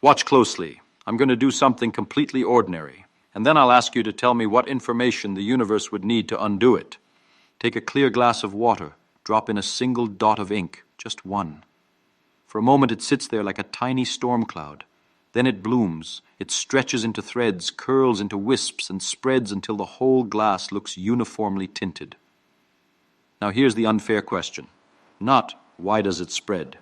Watch closely. I'm going to do something completely ordinary, and then I'll ask you to tell me what information the universe would need to undo it. Take a clear glass of water, drop in a single dot of ink, just one. For a moment it sits there like a tiny storm cloud. Then it blooms, it stretches into threads, curls into wisps, and spreads until the whole glass looks uniformly tinted. Now here's the unfair question. Not, why does it spread?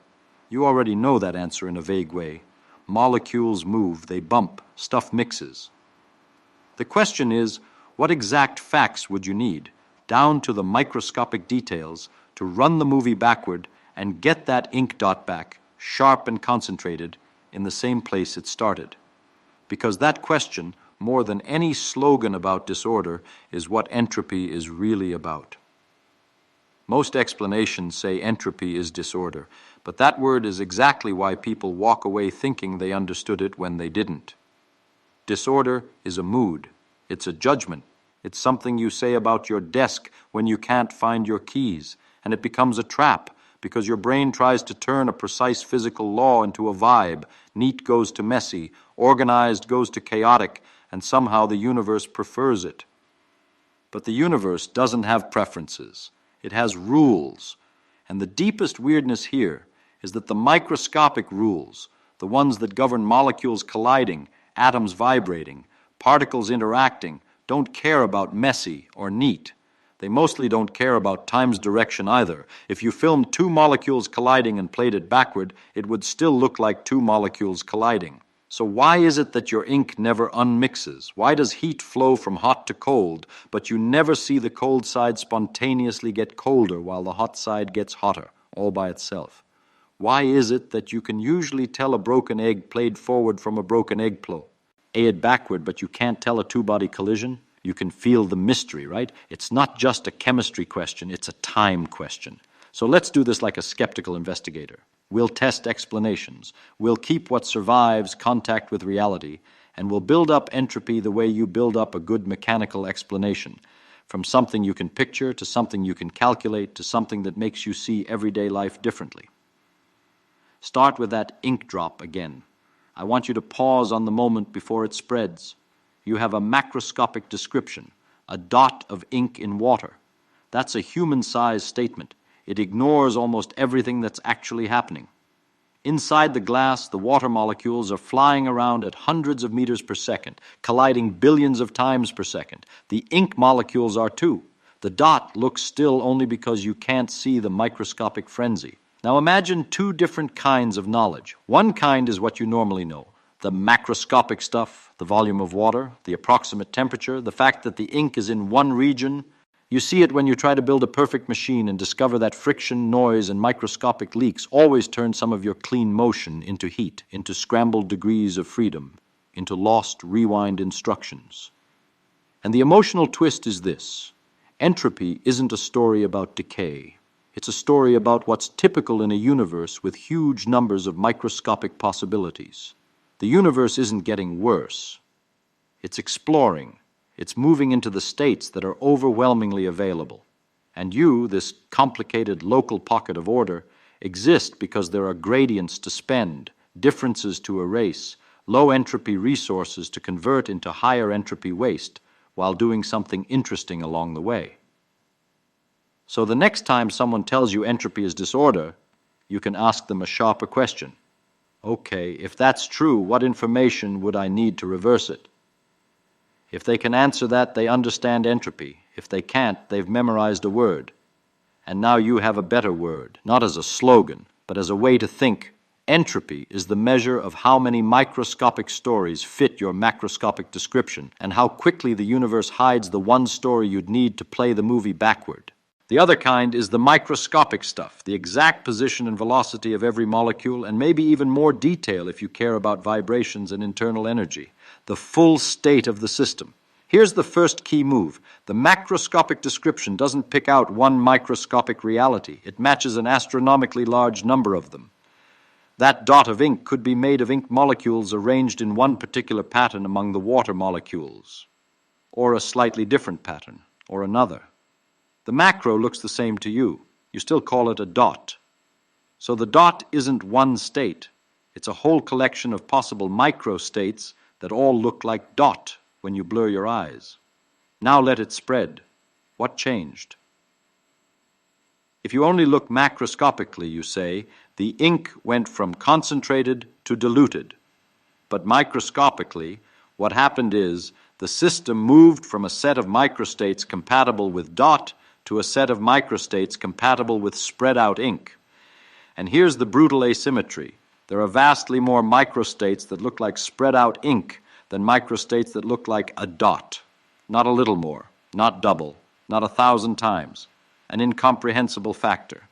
You already know that answer in a vague way. Molecules move, they bump, stuff mixes. The question is, what exact facts would you need, down to the microscopic details, to run the movie backward and get that ink dot back, sharp and concentrated, in the same place it started? Because that question, more than any slogan about disorder, is what entropy is really about. Most explanations say entropy is disorder, but that word is exactly why people walk away thinking they understood it when they didn't. Disorder is a mood. It's a judgment. It's something you say about your desk when you can't find your keys, and it becomes a trap because your brain tries to turn a precise physical law into a vibe. Neat goes to messy, organized goes to chaotic, and somehow the universe prefers it. But the universe doesn't have preferences. It has rules. And the deepest weirdness here is that the microscopic rules, the ones that govern molecules colliding, atoms vibrating, particles interacting, don't care about messy or neat. They mostly don't care about time's direction either. If you filmed two molecules colliding and played it backward, it would still look like two molecules colliding. So why is it that your ink never unmixes? Why does heat flow from hot to cold, but you never see the cold side spontaneously get colder while the hot side gets hotter, all by itself? Why is it that you can usually tell a broken egg played forward from a broken egg flow? It backward, but you can't tell a two-body collision? You can feel the mystery, right? It's not just a chemistry question, it's a time question. So let's do this like a skeptical investigator. We'll test explanations. We'll keep what survives contact with reality, and we'll build up entropy the way you build up a good mechanical explanation, from something you can picture to something you can calculate to something that makes you see everyday life differently. Start with that ink drop again. I want you to pause on the moment before it spreads. You have a macroscopic description, a dot of ink in water. That's a human-sized statement. It ignores almost everything that's actually happening. Inside the glass, the water molecules are flying around at hundreds of meters per second, colliding billions of times per second. The ink molecules are too. The dot looks still only because you can't see the microscopic frenzy. Now imagine two different kinds of knowledge. One kind is what you normally know, the macroscopic stuff, the volume of water, the approximate temperature, the fact that the ink is in one region. You see it when you try to build a perfect machine and discover that friction, noise, and microscopic leaks always turn some of your clean motion into heat, into scrambled degrees of freedom, into lost rewind instructions. And the emotional twist is this. Entropy isn't a story about decay. It's a story about what's typical in a universe with huge numbers of microscopic possibilities. The universe isn't getting worse. It's exploring. It's moving into the states that are overwhelmingly available. And you, this complicated local pocket of order, exist because there are gradients to spend, differences to erase, low entropy resources to convert into higher entropy waste, while doing something interesting along the way. So the next time someone tells you entropy is disorder, you can ask them a sharper question. Okay, if that's true, what information would I need to reverse it? If they can answer that, they understand entropy. If they can't, they've memorized a word. And now you have a better word, not as a slogan, but as a way to think. Entropy is the measure of how many microscopic stories fit your macroscopic description, and how quickly the universe hides the one story you'd need to play the movie backward. The other kind is the microscopic stuff, the exact position and velocity of every molecule, and maybe even more detail if you care about vibrations and internal energy. The full state of the system. Here's the first key move. The macroscopic description doesn't pick out one microscopic reality. It matches an astronomically large number of them. That dot of ink could be made of ink molecules arranged in one particular pattern among the water molecules, or a slightly different pattern, or another. The macro looks the same to you. You still call it a dot. So the dot isn't one state. It's a whole collection of possible microstates that all look like dot when you blur your eyes. Now let it spread. What changed? If you only look macroscopically, you say, the ink went from concentrated to diluted. But microscopically, what happened is the system moved from a set of microstates compatible with dot to a set of microstates compatible with spread-out ink. And here's the brutal asymmetry. There are vastly more microstates that look like spread-out ink than microstates that look like a dot. Not a little more, not double, not 1,000 times. An incomprehensible factor.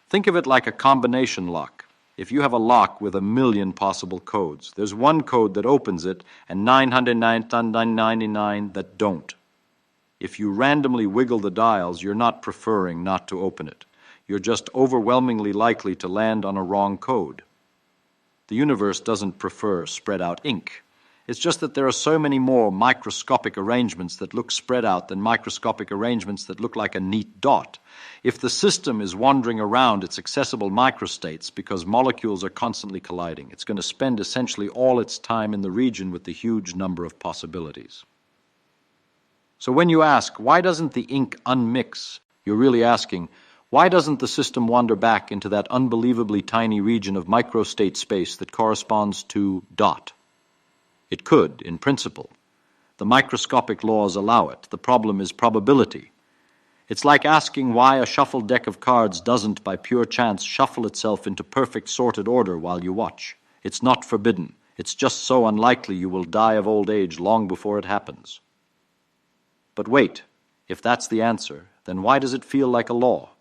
Think of it like a combination lock. If you have a lock with 1,000,000 possible codes, there's one code that opens it and 999 that don't. If you randomly wiggle the dials, you're not preferring not to open it. You're just overwhelmingly likely to land on a wrong code. The universe doesn't prefer spread-out ink. It's just that there are so many more microscopic arrangements that look spread out than microscopic arrangements that look like a neat dot. If the system is wandering around its accessible microstates because molecules are constantly colliding, it's going to spend essentially all its time in the region with the huge number of possibilities. So when you ask, why doesn't the ink unmix, you're really asking, why doesn't the system wander back into that unbelievably tiny region of microstate space that corresponds to dot? It could, in principle. The microscopic laws allow it. The problem is probability. It's like asking why a shuffled deck of cards doesn't, by pure chance, shuffle itself into perfect sorted order while you watch. It's not forbidden. It's just so unlikely you will die of old age long before it happens. But wait, if that's the answer, then why does it feel like a law?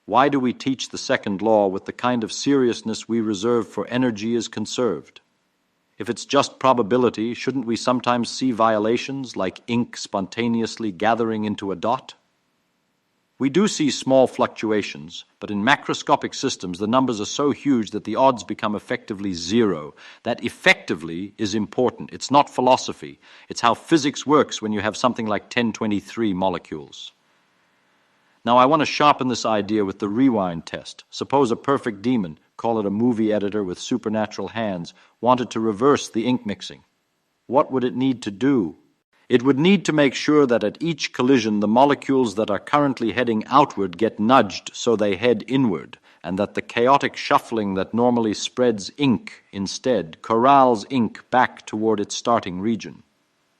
Why do we teach the second law with the kind of seriousness we reserve for energy is conserved? If it's just probability, shouldn't we sometimes see violations like ink spontaneously gathering into a dot? We do see small fluctuations, but in macroscopic systems the numbers are so huge that the odds become effectively zero. That effectively is important. It's not philosophy. It's how physics works when you have something like 1023 molecules. Now I want to sharpen this idea with the rewind test. Suppose a perfect demon, call it a movie editor with supernatural hands, wanted to reverse the ink mixing. What would it need to do? It would need to make sure that at each collision the molecules that are currently heading outward get nudged so they head inward, and that the chaotic shuffling that normally spreads ink instead corrals ink back toward its starting region.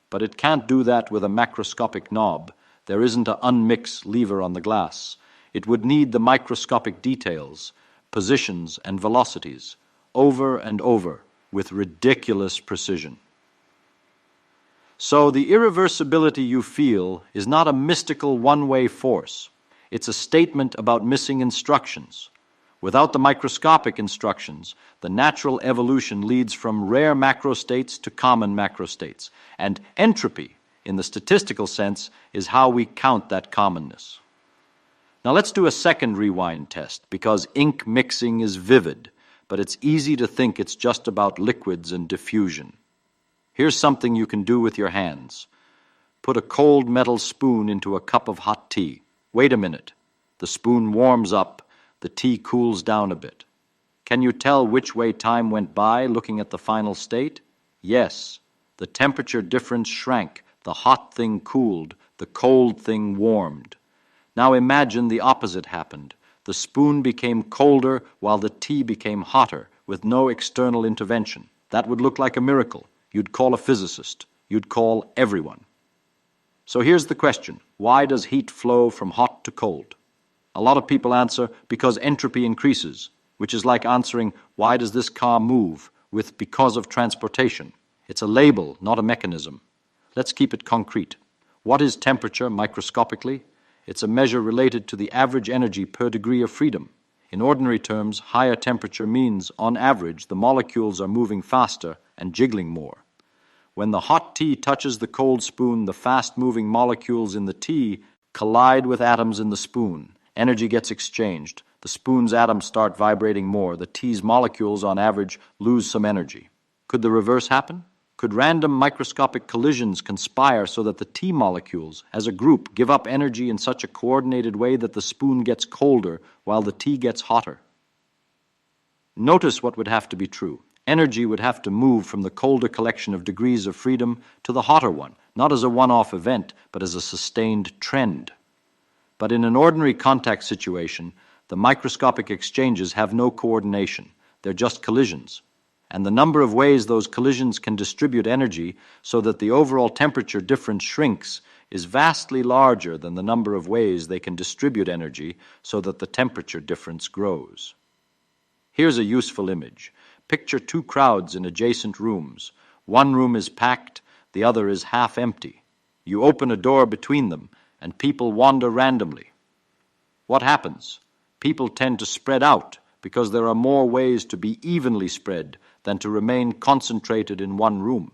But it can't do that with a macroscopic knob. There isn't an unmix lever on the glass. It would need the microscopic details, positions and velocities, over and over, with ridiculous precision. So the irreversibility you feel is not a mystical one-way force. It's a statement about missing instructions. Without the microscopic instructions, the natural evolution leads from rare macrostates to common macrostates, and entropy, in the statistical sense, is how we count that commonness. Now let's do a second rewind test, because ink mixing is vivid, but it's easy to think it's just about liquids and diffusion. Here's something you can do with your hands. Put a cold metal spoon into a cup of hot tea. Wait a minute. The spoon warms up, the tea cools down a bit. Can you tell which way time went by looking at the final state? Yes. The temperature difference shrank. The hot thing cooled. The cold thing warmed. Now imagine the opposite happened. The spoon became colder while the tea became hotter with no external intervention. That would look like a miracle. You'd call a physicist. You'd call everyone. So here's the question. Why does heat flow from hot to cold? A lot of people answer, because entropy increases, which is like answering, why does this car move, with because of transportation. It's a label, not a mechanism. Let's keep it concrete. What is temperature microscopically? It's a measure related to the average energy per degree of freedom. In ordinary terms, higher temperature means, on average, the molecules are moving faster and jiggling more. When the hot tea touches the cold spoon, the fast-moving molecules in the tea collide with atoms in the spoon. Energy gets exchanged. The spoon's atoms start vibrating more. The tea's molecules, on average, lose some energy. Could the reverse happen? Could random microscopic collisions conspire so that the tea molecules, as a group, give up energy in such a coordinated way that the spoon gets colder while the tea gets hotter? Notice what would have to be true. Energy would have to move from the colder collection of degrees of freedom to the hotter one, not as a one-off event, but as a sustained trend. But in an ordinary contact situation, the microscopic exchanges have no coordination. They're just collisions. And the number of ways those collisions can distribute energy so that the overall temperature difference shrinks is vastly larger than the number of ways they can distribute energy so that the temperature difference grows. Here's a useful image. Picture two crowds in adjacent rooms. One room is packed, the other is half empty. You open a door between them, and people wander randomly. What happens? People tend to spread out because there are more ways to be evenly spread than to remain concentrated in one room.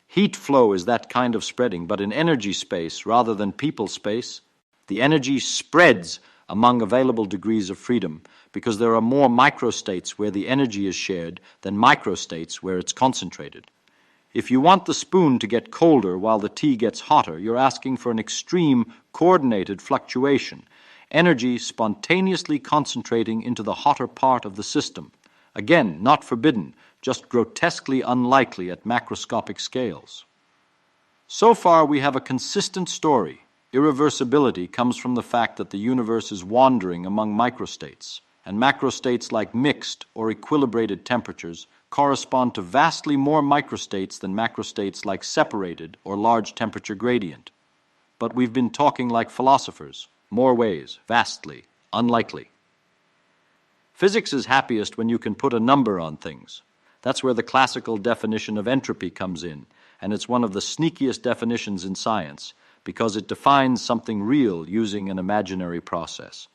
Heat flow is that kind of spreading, but in energy space rather than people space, the energy spreads among available degrees of freedom because there are more microstates where the energy is shared than microstates where it's concentrated. If you want the spoon to get colder while the tea gets hotter, you're asking for an extreme, coordinated fluctuation, energy spontaneously concentrating into the hotter part of the system. Again, not forbidden, just grotesquely unlikely at macroscopic scales. So far, we have a consistent story. Irreversibility comes from the fact that the universe is wandering among microstates, and macrostates like mixed or equilibrated temperatures correspond to vastly more microstates than macrostates like separated or large temperature gradient. But we've been talking like philosophers. More ways, vastly, unlikely. Physics is happiest when you can put a number on things. That's where the classical definition of entropy comes in, and it's one of the sneakiest definitions in science because it defines something real using an imaginary process.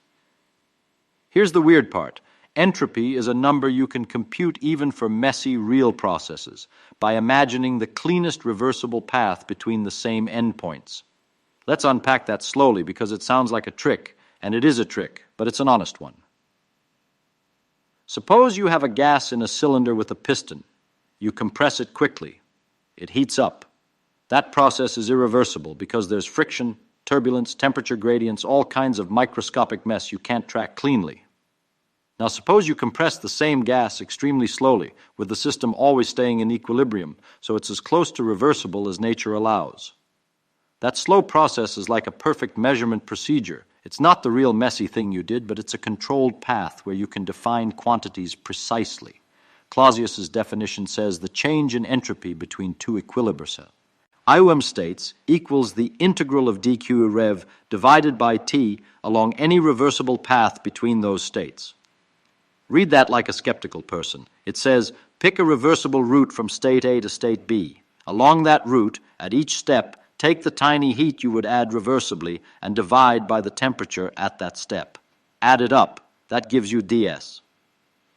Here's the weird part. Entropy is a number you can compute even for messy, real processes by imagining the cleanest reversible path between the same endpoints. Let's unpack that slowly because it sounds like a trick, and it is a trick, but it's an honest one. Suppose you have a gas in a cylinder with a piston. You compress it quickly. It heats up. That process is irreversible because there's friction, turbulence, temperature gradients, all kinds of microscopic mess you can't track cleanly. Now suppose you compress the same gas extremely slowly, with the system always staying in equilibrium, so it's as close to reversible as nature allows. That slow process is like a perfect measurement procedure. It's not the real messy thing you did, but it's a controlled path where you can define quantities precisely. Clausius's definition says the change in entropy between two equilibria. IUM states equals the integral of dq rev divided by t along any reversible path between those states. Read that like a skeptical person. It says, pick a reversible route from state A to state B. Along that route, at each step, take the tiny heat you would add reversibly and divide by the temperature at that step. Add it up. That gives you ds.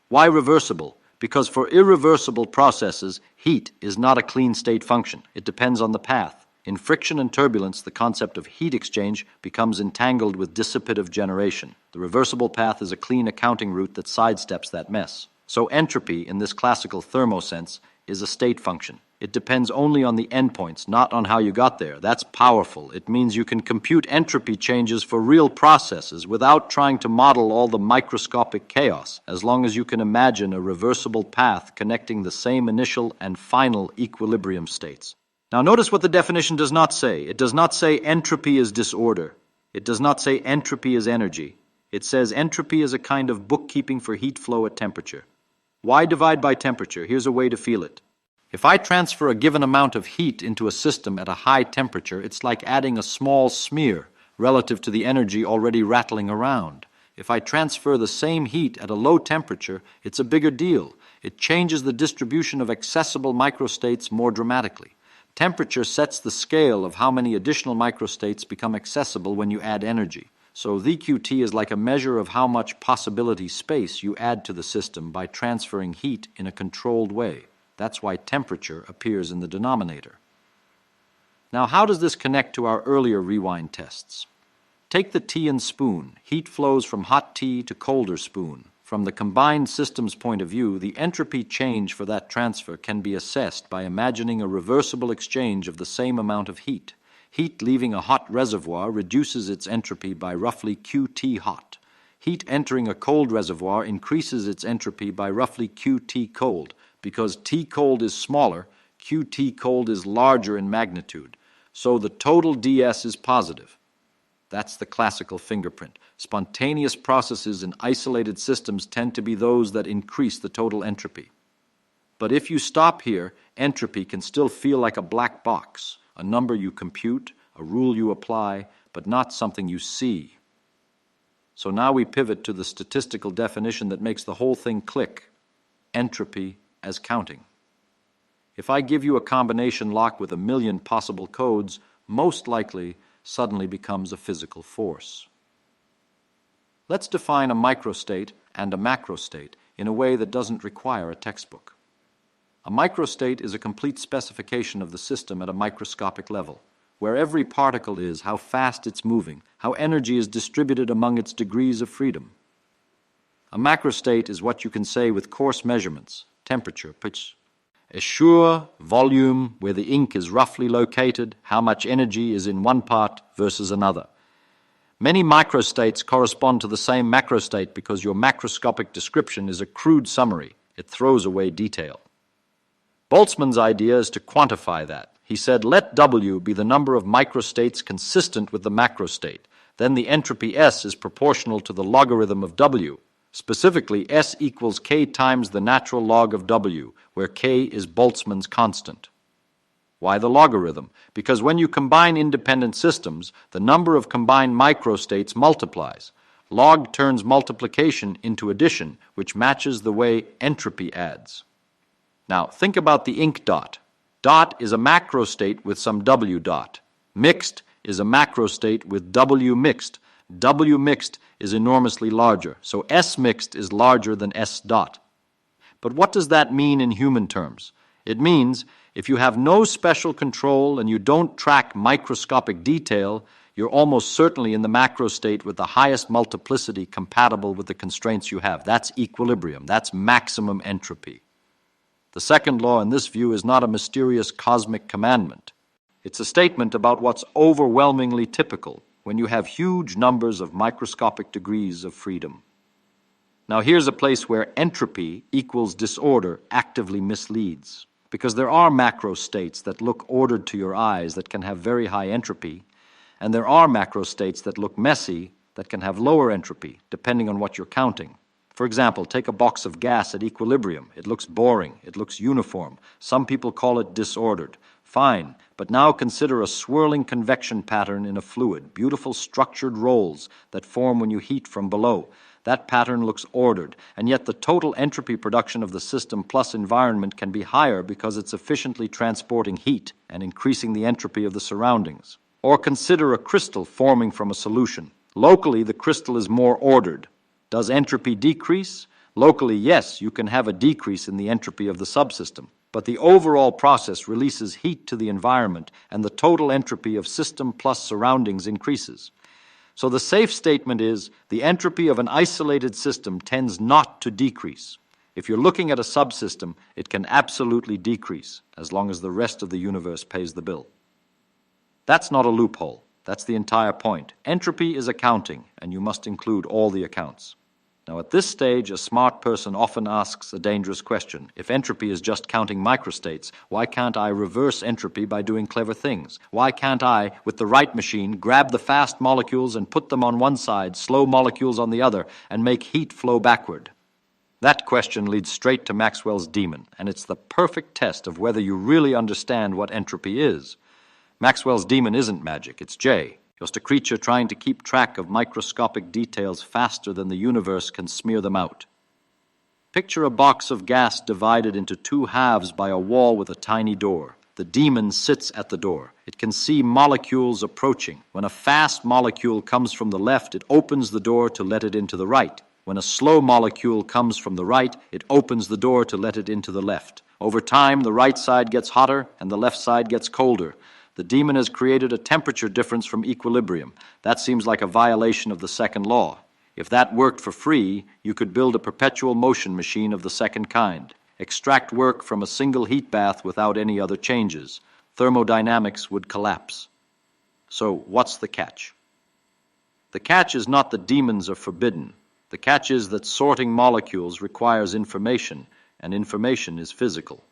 Why reversible? Because for irreversible processes, heat is not a clean state function. It depends on the path. In friction and turbulence, the concept of heat exchange becomes entangled with dissipative generation. The reversible path is a clean accounting route that sidesteps that mess. So entropy, in this classical thermosense, is a state function. It depends only on the endpoints, not on how you got there. That's powerful. It means you can compute entropy changes for real processes without trying to model all the microscopic chaos, as long as you can imagine a reversible path connecting the same initial and final equilibrium states. Now notice what the definition does not say. It does not say entropy is disorder. It does not say entropy is energy. It says entropy is a kind of bookkeeping for heat flow at temperature. Why divide by temperature? Here's a way to feel it. If I transfer a given amount of heat into a system at a high temperature, it's like adding a small smear relative to the energy already rattling around. If I transfer the same heat at a low temperature, it's a bigger deal. It changes the distribution of accessible microstates more dramatically. Temperature sets the scale of how many additional microstates become accessible when you add energy. So VQT is like a measure of how much possibility space you add to the system by transferring heat in a controlled way. That's why temperature appears in the denominator. Now, how does this connect to our earlier rewind tests? Take the tea and spoon. Heat flows from hot tea to colder spoon. From the combined system's point of view, the entropy change for that transfer can be assessed by imagining a reversible exchange of the same amount of heat. Heat leaving a hot reservoir reduces its entropy by roughly Qt hot. Heat entering a cold reservoir increases its entropy by roughly Qt cold. Because T cold is smaller, Qt cold is larger in magnitude. So the total ds is positive. That's the classical fingerprint. Spontaneous processes in isolated systems tend to be those that increase the total entropy. But if you stop here, entropy can still feel like a black box, a number you compute, a rule you apply, but not something you see. So now we pivot to the statistical definition that makes the whole thing click: entropy as counting. If I give you a combination lock with 1,000,000 possible codes, most likely suddenly becomes a physical force. Let's define a microstate and a macrostate in a way that doesn't require a textbook. A microstate is a complete specification of the system at a microscopic level, where every particle is, how fast it's moving, how energy is distributed among its degrees of freedom. A macrostate is what you can say with coarse measurements: temperature, pitch, assure, volume, where the ink is roughly located, how much energy is in one part versus another. Many microstates correspond to the same macrostate because your macroscopic description is a crude summary. It throws away detail. Boltzmann's idea is to quantify that. He said, let W be the number of microstates consistent with the macrostate. Then the entropy S is proportional to the logarithm of W. Specifically, S equals K times the natural log of W, where K is Boltzmann's constant. Why the logarithm? Because when you combine independent systems, the number of combined microstates multiplies. Log turns multiplication into addition, which matches the way entropy adds. Now, think about the ink dot. Dot is a macrostate with some W dot. Mixed is a macrostate with W mixed. W mixed is enormously larger, so S mixed is larger than S dot. But what does that mean in human terms? It means if you have no special control and you don't track microscopic detail, you're almost certainly in the macrostate with the highest multiplicity compatible with the constraints you have. That's equilibrium. That's maximum entropy. The second law in this view is not a mysterious cosmic commandment. It's a statement about what's overwhelmingly typical when you have huge numbers of microscopic degrees of freedom. Now here's a place where entropy equals disorder actively misleads, because there are macro states that look ordered to your eyes that can have very high entropy, and there are macro states that look messy that can have lower entropy, depending on what you're counting. For example, take a box of gas at equilibrium. It looks boring. It looks uniform. Some people call it disordered. Fine, but now consider a swirling convection pattern in a fluid, beautiful structured rolls that form when you heat from below. That pattern looks ordered, and yet the total entropy production of the system plus environment can be higher because it's efficiently transporting heat and increasing the entropy of the surroundings. Or consider a crystal forming from a solution. Locally, the crystal is more ordered. Does entropy decrease? Locally, yes, you can have a decrease in the entropy of the subsystem, but the overall process releases heat to the environment and the total entropy of system plus surroundings increases. So the safe statement is the entropy of an isolated system tends not to decrease. If you're looking at a subsystem, it can absolutely decrease as long as the rest of the universe pays the bill. That's not a loophole. That's the entire point. Entropy is accounting, and you must include all the accounts. Now, at this stage, a smart person often asks a dangerous question. If entropy is just counting microstates, why can't I reverse entropy by doing clever things? Why can't I, with the right machine, grab the fast molecules and put them on one side, slow molecules on the other, and make heat flow backward? That question leads straight to Maxwell's demon, and it's the perfect test of whether you really understand what entropy is. Maxwell's demon isn't magic, it's J, just a creature trying to keep track of microscopic details faster than the universe can smear them out. Picture a box of gas divided into two halves by a wall with a tiny door. The demon sits at the door. It can see molecules approaching. When a fast molecule comes from the left, it opens the door to let it into the right. When a slow molecule comes from the right, it opens the door to let it into the left. Over time, the right side gets hotter and the left side gets colder. The demon has created a temperature difference from equilibrium. That seems like a violation of the second law. If that worked for free, you could build a perpetual motion machine of the second kind. Extract work from a single heat bath without any other changes. Thermodynamics would collapse. So what's the catch? The catch is not the demons are forbidden. The catch is that sorting molecules requires information, and information is physical.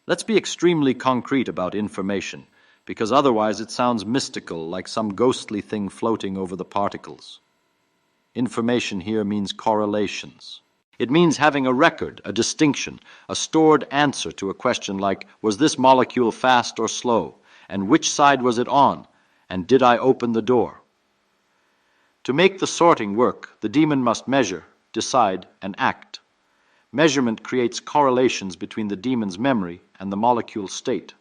Let's be extremely concrete about information, because otherwise it sounds mystical, like some ghostly thing floating over the particles. Information here means correlations. It means having a record, a distinction, a stored answer to a question like, was this molecule fast or slow? And which side was it on? And did I open the door? To make the sorting work, the demon must measure, decide, and act. Measurement creates correlations between the demon's memory and the molecule state.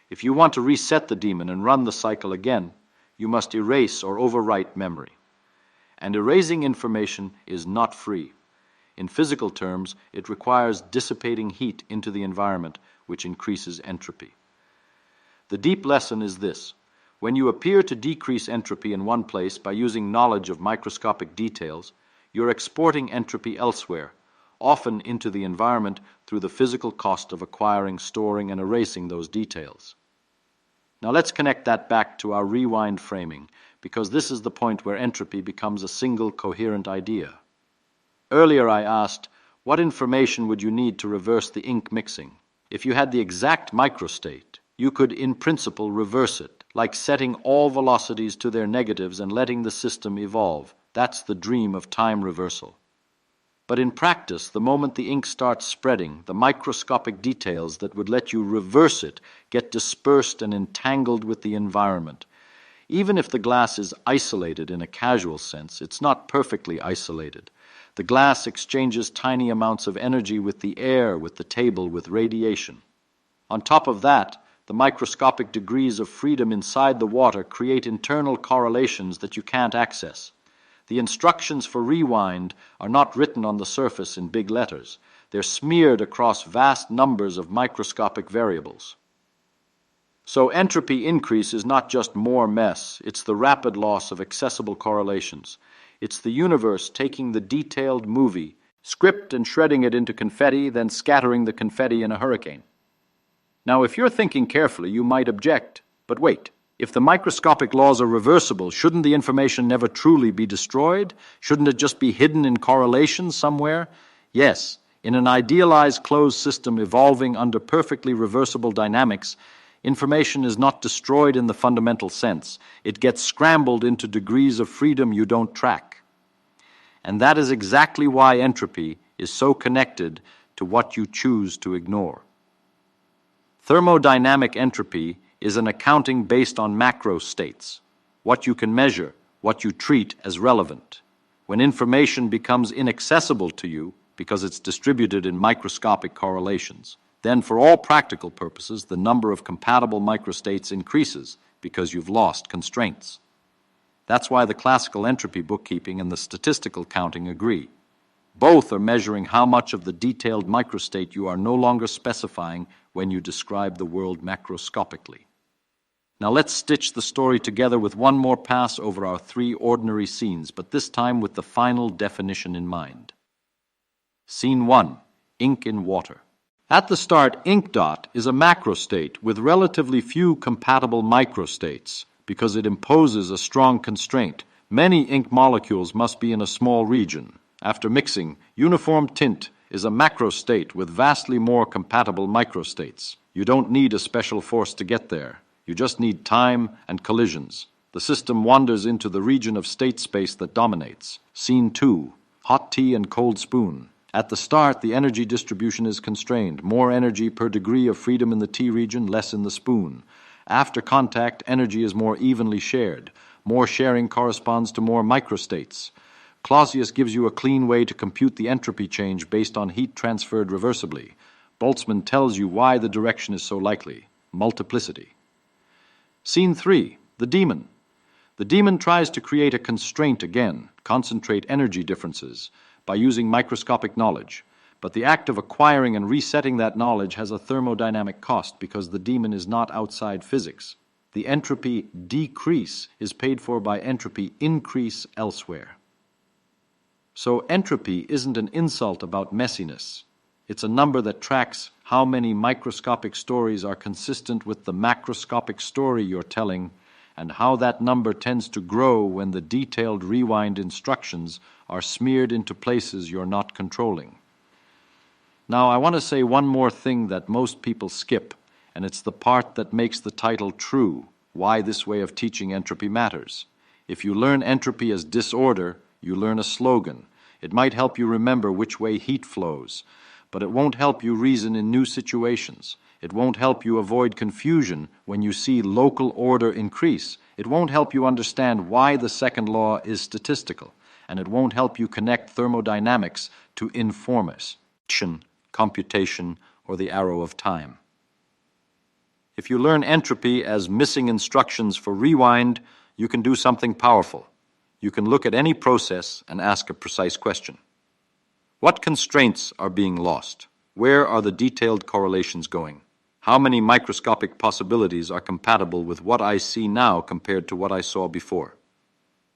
If you want to reset the demon and run the cycle again, you must erase or overwrite memory. And erasing information is not free. In physical terms, it requires dissipating heat into the environment, which increases entropy. The deep lesson is this. When you appear to decrease entropy in one place by using knowledge of microscopic details, you're exporting entropy elsewhere, often into the environment through the physical cost of acquiring, storing, and erasing those details. Now let's connect that back to our rewind framing, because this is the point where entropy becomes a single coherent idea. Earlier I asked, what information would you need to reverse the ink mixing? If you had the exact microstate, you could in principle reverse it, like setting all velocities to their negatives and letting the system evolve. That's the dream of time reversal. But in practice, the moment the ink starts spreading, the microscopic details that would let you reverse it get dispersed and entangled with the environment. Even if the glass is isolated in a casual sense, it's not perfectly isolated. The glass exchanges tiny amounts of energy with the air, with the table, with radiation. On top of that, the microscopic degrees of freedom inside the water create internal correlations that you can't access. The instructions for rewind are not written on the surface in big letters. They're smeared across vast numbers of microscopic variables. So entropy increase is not just more mess, it's the rapid loss of accessible correlations. It's the universe taking the detailed movie, script and shredding it into confetti, then scattering the confetti in a hurricane. Now, if you're thinking carefully, you might object. But wait, if the microscopic laws are reversible, shouldn't the information never truly be destroyed? Shouldn't it just be hidden in correlations somewhere? Yes, in an idealized closed system evolving under perfectly reversible dynamics, information is not destroyed in the fundamental sense. It gets scrambled into degrees of freedom you don't track. And that is exactly why entropy is so connected to what you choose to ignore. Thermodynamic entropy is an accounting based on macro states, what you can measure, what you treat as relevant. When information becomes inaccessible to you because it's distributed in microscopic correlations, then for all practical purposes, the number of compatible microstates increases because you've lost constraints. That's why the classical entropy bookkeeping and the statistical counting agree. Both are measuring how much of the detailed microstate you are no longer specifying when you describe the world macroscopically. Now let's stitch the story together with one more pass over our three ordinary scenes, but this time with the final definition in mind. Scene 1, ink in water. At the start, ink dot is a macrostate with relatively few compatible microstates because it imposes a strong constraint. Many ink molecules must be in a small region. After mixing, uniform tint is a macrostate with vastly more compatible microstates. You don't need a special force to get there. You just need time and collisions. The system wanders into the region of state space that dominates. Scene 2, hot tea and cold spoon. At the start, the energy distribution is constrained. More energy per degree of freedom in the tea region, less in the spoon. After contact, energy is more evenly shared. More sharing corresponds to more microstates. Clausius gives you a clean way to compute the entropy change based on heat transferred reversibly. Boltzmann tells you why the direction is so likely. Multiplicity. Scene 3, the demon. The demon tries to create a constraint again, concentrate energy differences, by using microscopic knowledge. But the act of acquiring and resetting that knowledge has a thermodynamic cost because the demon is not outside physics. The entropy decrease is paid for by entropy increase elsewhere. So entropy isn't an insult about messiness. It's a number that tracks how many microscopic stories are consistent with the macroscopic story you're telling and how that number tends to grow when the detailed rewind instructions are smeared into places you're not controlling. Now, I want to say one more thing that most people skip, and it's the part that makes the title true, Why This Way of Teaching Entropy Matters. If you learn entropy as disorder, you learn a slogan. It might help you remember which way heat flows, but it won't help you reason in new situations. It won't help you avoid confusion when you see local order increase. It won't help you understand why the second law is statistical, and it won't help you connect thermodynamics to information, computation, or the arrow of time. If you learn entropy as missing instructions for rewind, you can do something powerful. You can look at any process and ask a precise question. What constraints are being lost? Where are the detailed correlations going? How many microscopic possibilities are compatible with what I see now compared to what I saw before?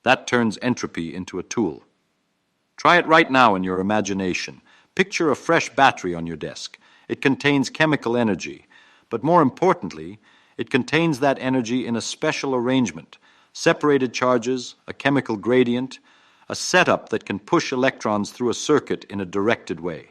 That turns entropy into a tool. Try it right now in your imagination. Picture a fresh battery on your desk. It contains chemical energy, but more importantly, it contains that energy in a special arrangement, separated charges, a chemical gradient, a setup that can push electrons through a circuit in a directed way.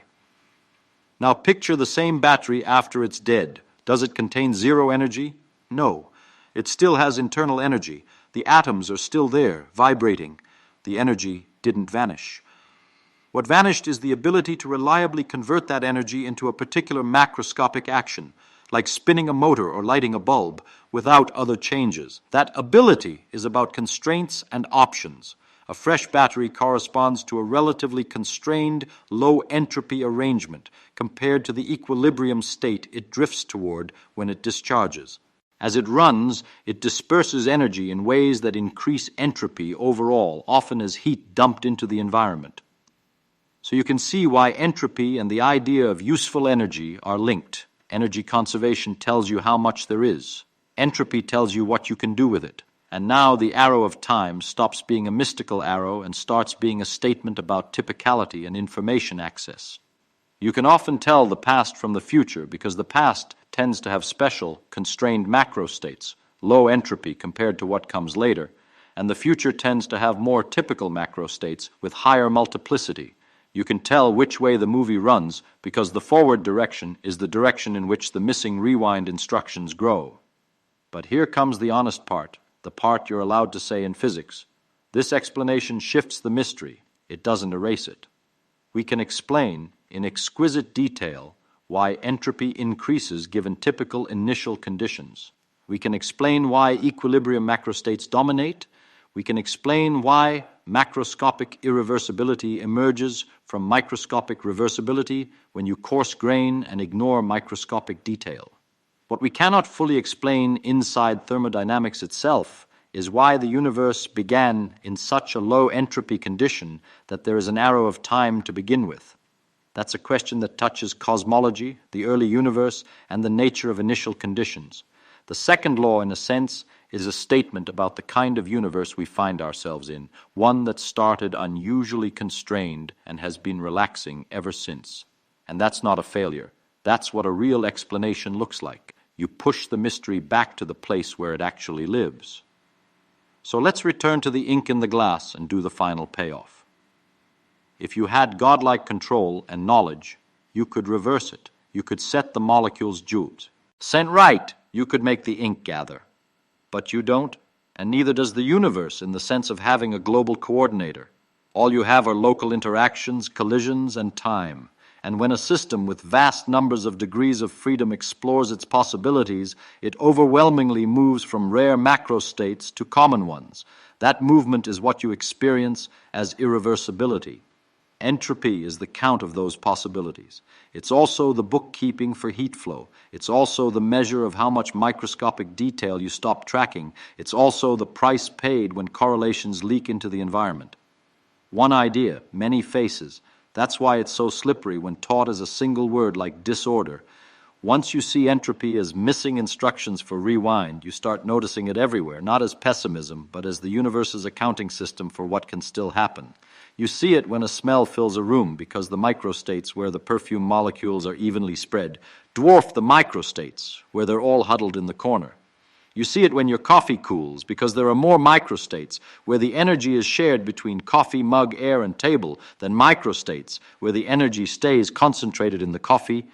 Now picture the same battery after it's dead. Does it contain zero energy? No. It still has internal energy. The atoms are still there, vibrating. The energy didn't vanish. What vanished is the ability to reliably convert that energy into a particular macroscopic action, like spinning a motor or lighting a bulb, without other changes. That ability is about constraints and options. A fresh battery corresponds to a relatively constrained, low-entropy arrangement compared to the equilibrium state it drifts toward when it discharges. As it runs, it disperses energy in ways that increase entropy overall, often as heat dumped into the environment. So you can see why entropy and the idea of useful energy are linked. Energy conservation tells you how much there is. Entropy tells you what you can do with it. And now the arrow of time stops being a mystical arrow and starts being a statement about typicality and information access. You can often tell the past from the future because the past tends to have special, constrained macro states, low entropy compared to what comes later, and the future tends to have more typical macro states with higher multiplicity. You can tell which way the movie runs because the forward direction is the direction in which the missing rewind instructions grow. But here comes the honest part, the part you're allowed to say in physics. This explanation shifts the mystery. It doesn't erase it. We can explain in exquisite detail why entropy increases given typical initial conditions. We can explain why equilibrium macrostates dominate. We can explain why macroscopic irreversibility emerges from microscopic reversibility when you coarse grain and ignore microscopic detail. What we cannot fully explain inside thermodynamics itself is why the universe began in such a low entropy condition that there is an arrow of time to begin with. That's a question that touches cosmology, the early universe, and the nature of initial conditions. The second law, in a sense, is a statement about the kind of universe we find ourselves in, one that started unusually constrained and has been relaxing ever since. And that's not a failure. That's what a real explanation looks like. You push the mystery back to the place where it actually lives. So let's return to the ink in the glass and do the final payoff. If you had godlike control and knowledge, you could reverse it. You could set the molecule's joules. Sent right, you could make the ink gather. But you don't, and neither does the universe in the sense of having a global coordinator. All you have are local interactions, collisions, and time. And when a system with vast numbers of degrees of freedom explores its possibilities, it overwhelmingly moves from rare macro states to common ones. That movement is what you experience as irreversibility. Entropy is the count of those possibilities. It's also the bookkeeping for heat flow. It's also the measure of how much microscopic detail you stop tracking. It's also the price paid when correlations leak into the environment. One idea, many faces. That's why it's so slippery when taught as a single word like disorder. Once you see entropy as missing instructions for rewind, you start noticing it everywhere, not as pessimism, but as the universe's accounting system for what can still happen. You see it when a smell fills a room because the microstates where the perfume molecules are evenly spread dwarf the microstates where they're all huddled in the corner. You see it when your coffee cools, because there are more microstates where the energy is shared between coffee, mug, air, and table than microstates where the energy stays concentrated in the coffee,